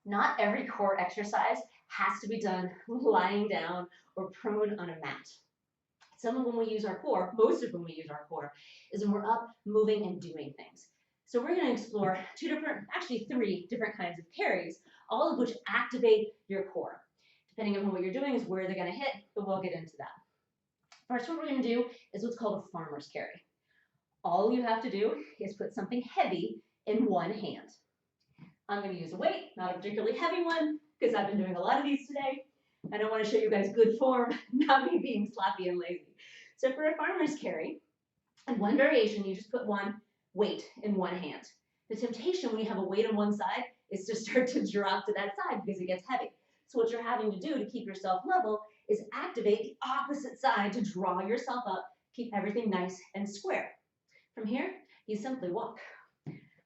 Not every core exercise has to be done lying down or prone on a mat. Some of when we use our core, most of when we use our core, is when we're up, moving, and doing things. So we're going to explore actually three different kinds of carries, all of which activate your core. Depending on what you're doing is where they're going to hit, but we'll get into that. First, what we're going to do is what's called a farmer's carry. All you have to do is put something heavy in one hand. I'm going to use a weight, not a particularly heavy one, because I've been doing a lot of these today. I don't want to show you guys good form, not me being sloppy and lazy. So for a farmer's carry, in one variation, you just put one weight in one hand. The temptation when you have a weight on one side is to start to drop to that side because it gets heavy. So what you're having to do to keep yourself level is activate the opposite side to draw yourself up, keep everything nice and square. From here, you simply walk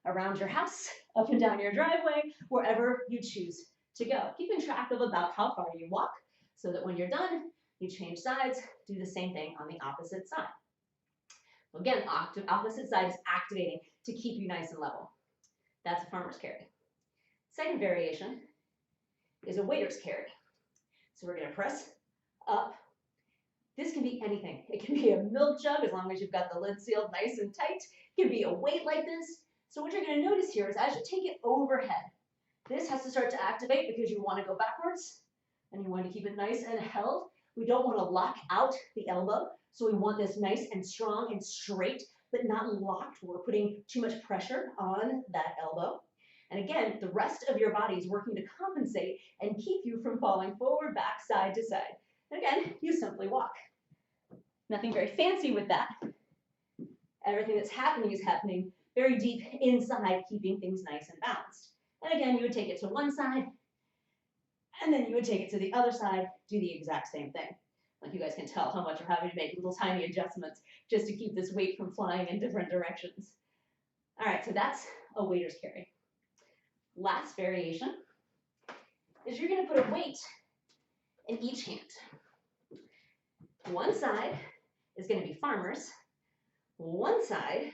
around your house, up and down your driveway, wherever you choose to go, keeping track of about how far you walk so that when you're done, you change sides, do the same thing on the opposite side. Again, opposite side is activating to keep you nice and level. That's a farmer's carry. Second variation is a waiter's carry. So we're going to press up. This can be anything. It can be a milk jug as long as you've got the lid sealed nice and tight. It can be a weight like this. So what you're going to notice here is as you take it overhead, this has to start to activate because you want to go backwards and you want to keep it nice and held. We don't want to lock out the elbow. So we want this nice and strong and straight, but not locked. We're putting too much pressure on that elbow. And again, the rest of your body is working to compensate and keep you from falling forward, back, side to side. And again, you simply walk. Nothing very fancy with that. Everything that's happening is happening very deep inside, keeping things nice and balanced. And again, you would take it to one side, and then you would take it to the other side, do the exact same thing. Like you guys can tell how much we're having to make little tiny adjustments just to keep this weight from flying in different directions. All right, so that's a waiter's carry. Last variation is you're going to put a weight in each hand. One side is going to be farmers. One side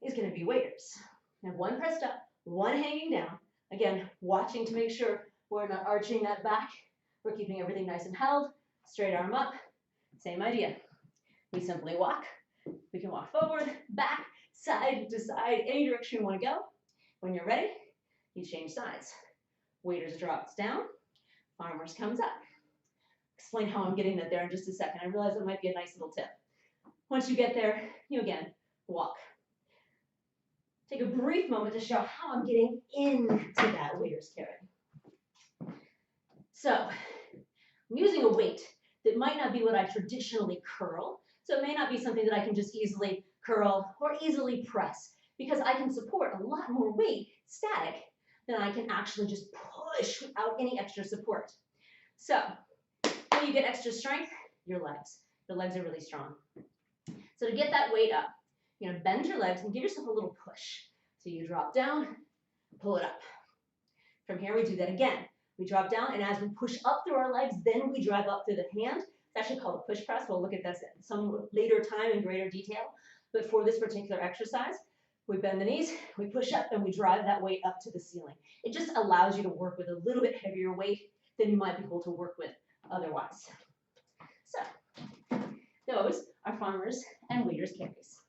is going to be waiters. Now one pressed up, one hanging down. Again, watching to make sure we're not arching that back. We're keeping everything nice and held. Straight arm up. Same idea. We simply walk. We can walk forward, back, side to side, any direction you want to go. When you're ready, you change sides. Waiters drops down. Farmers comes up. Explain how I'm getting that there in just a second. I realize it might be a nice little tip. Once you get there, you again walk. Take a brief moment to show how I'm getting into that waiter's carry. So I'm using a weight that might not be what I traditionally curl. So it may not be something that I can just easily curl or easily press because I can support a lot more weight static than I can actually just push without any extra support. So when you get extra strength, your legs. Your legs are really strong. So to get that weight up, you're going to bend your legs and give yourself a little push. So you drop down, pull it up. From here, we do that again. We drop down, and as we push up through our legs, then we drive up through the hand. It's actually called a push press. We'll look at this at some later time in greater detail. But for this particular exercise, we bend the knees, we push up, and we drive that weight up to the ceiling. It just allows you to work with a little bit heavier weight than you might be able to work with otherwise. So those are farmers and waiters carries.